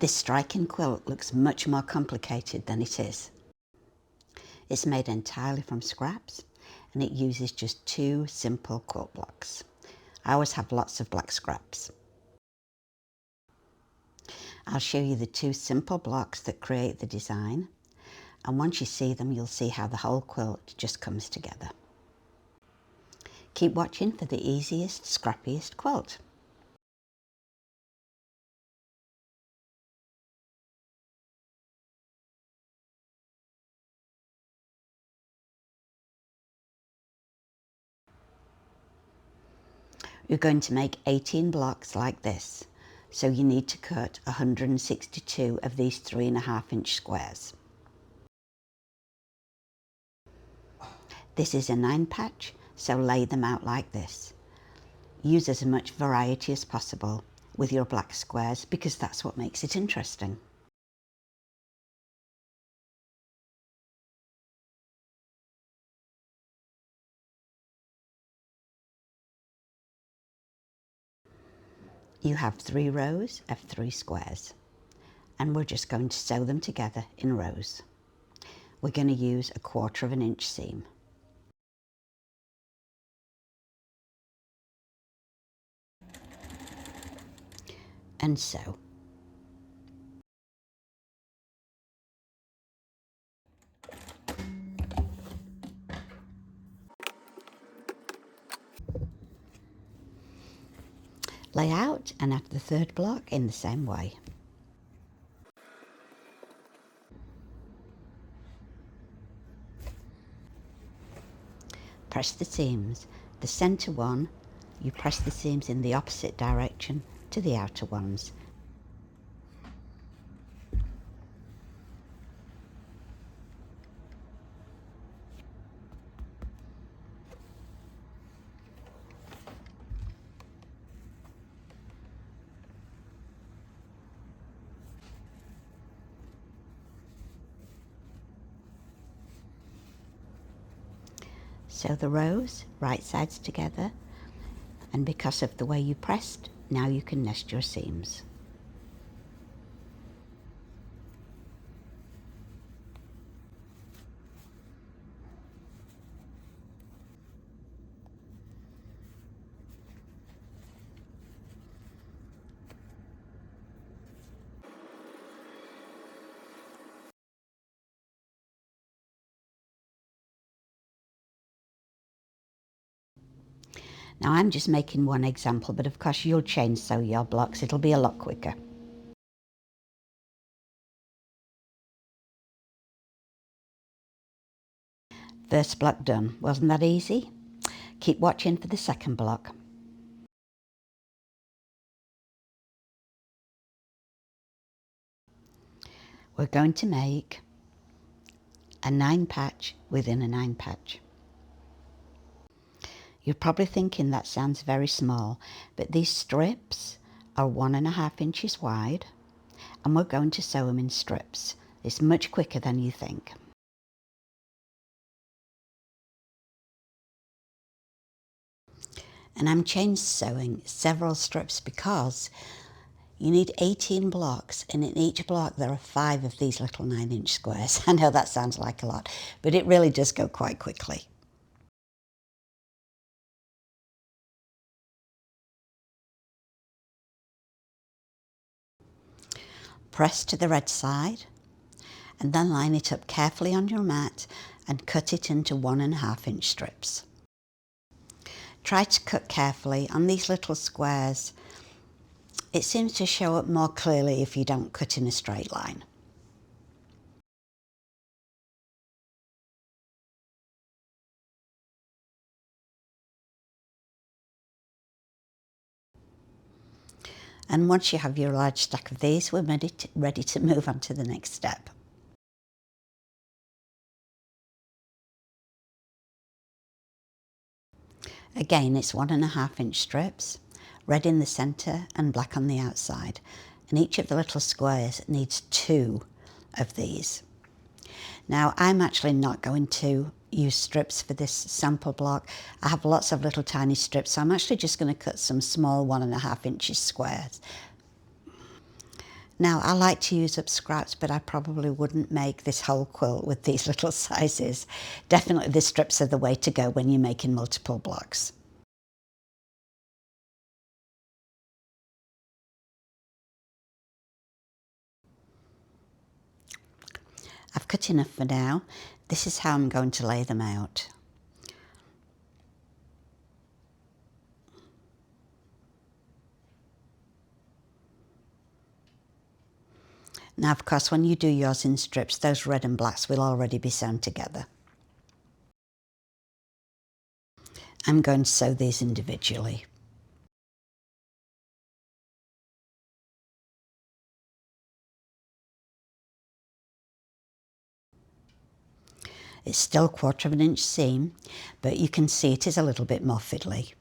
This striking quilt looks much more complicated than it is. It's made entirely from scraps and it uses just 2 simple quilt blocks. I always have lots of black scraps. I'll show you the 2 simple blocks that create the design, and once you see them you'll see how the whole quilt just comes together. Keep watching for the easiest, scrappiest quilt. You're going to make 18 blocks like this, so you need to cut 162 of these 3.5-inch squares. This is a 9 patch, so lay them out like this. Use as much variety as possible with your black squares because that's what makes it interesting. You have 3 rows of 3 squares, and we're just going to sew them together in rows. We're going to use a 1/4 inch seam. And sew. Lay out and add the 3rd block in the same way. Press the seams. The centre one, you press the seams in the opposite direction to the outer ones. Sew the rows, right sides together, and because of the way you pressed, now you can nest your seams. Now I'm just making one example, but of course you'll chain sew your blocks, it'll be a lot quicker. First block done. Wasn't that easy? Keep watching for the second block. We're going to make a 9 patch within a 9 patch. You're probably thinking that sounds very small, but these strips are 1.5 inches wide, and we're going to sew them in strips. It's much quicker than you think. And I'm chain sewing several strips because you need 18 blocks, and in each block there are 5 of these little 9-inch squares. I know that sounds like a lot, but it really does go quite quickly. Press to the red side and then line it up carefully on your mat and cut it into 1.5-inch strips. Try to cut carefully on these little squares. It seems to show up more clearly if you don't cut in a straight line. And once you have your large stack of these, we're ready to move on to the next step. Again, it's 1.5-inch strips, red in the centre and black on the outside. And each of the little squares needs 2 of these. Now, I'm actually not going to use strips for this sample block. I have lots of little tiny strips, so I'm actually just going to cut some small 1.5 inches squares. Now, I like to use up scraps, but I probably wouldn't make this whole quilt with these little sizes. Definitely the strips are the way to go when you're making multiple blocks. I've cut enough for now. This is how I'm going to lay them out. Now, of course, when you do yours in strips, those red and blacks will already be sewn together. I'm going to sew these individually. It's still 1/4 of an inch seam, but you can see it is a little bit more fiddly.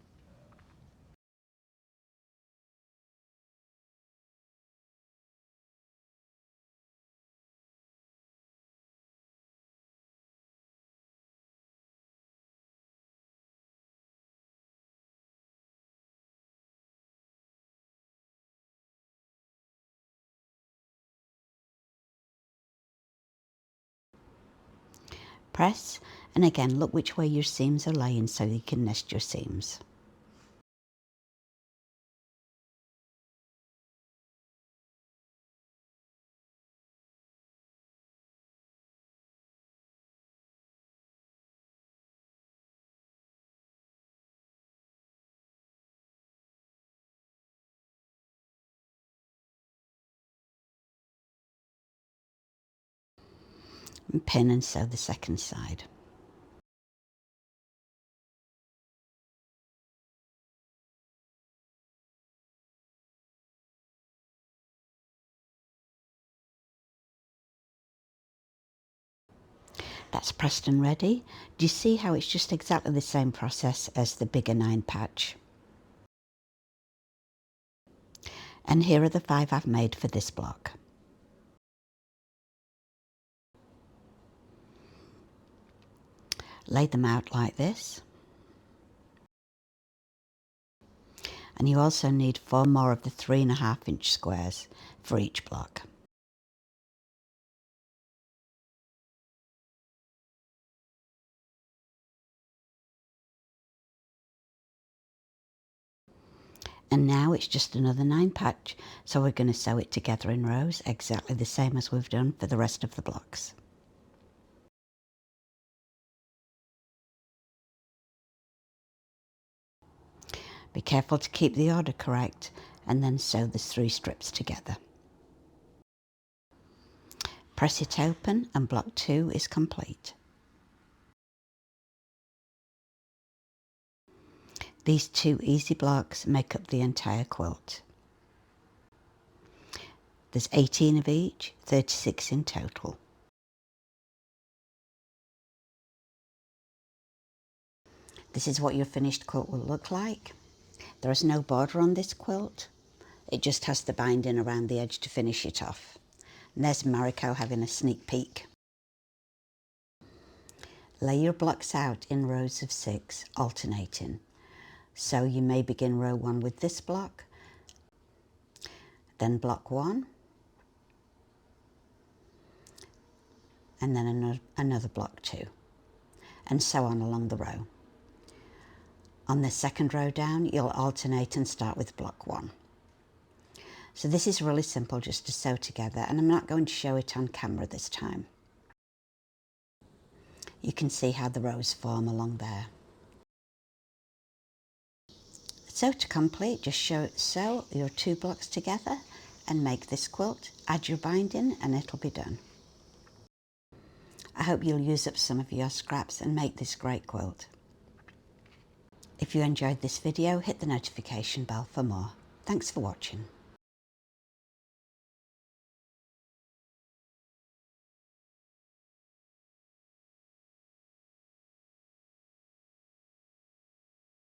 Press, and again look which way your seams are laying so you can nest your seams. And pin and sew the second side. That's pressed and ready. Do you see how it's just exactly the same process as the bigger 9 patch? And here are the 5 I've made for this block. Lay them out like this. And you also need 4 more of the 3.5 inch squares for each block. And now it's just another 9 patch, so we're going to sew it together in rows, exactly the same as we've done for the rest of the blocks. Be careful to keep the order correct, and then sew the 3 strips together. Press it open and block 2 is complete. These 2 easy blocks make up the entire quilt. There's 18 of each, 36 in total. This is what your finished quilt will look like. There is no border on this quilt. It just has the binding around the edge to finish it off. And there's Mariko having a sneak peek. Lay your blocks out in rows of 6, alternating. So you may begin row 1 with this block, then block 1, and then another block 2, and so on along the row. On the second row down, you'll alternate and start with block 1. So this is really simple just to sew together, and I'm not going to show it on camera this time. You can see how the rows form along there. So to complete, just sew your 2 blocks together and make this quilt. Add your binding and it'll be done. I hope you'll use up some of your scraps and make this great quilt. If you enjoyed this video, hit the notification bell for more. Thanks for watching.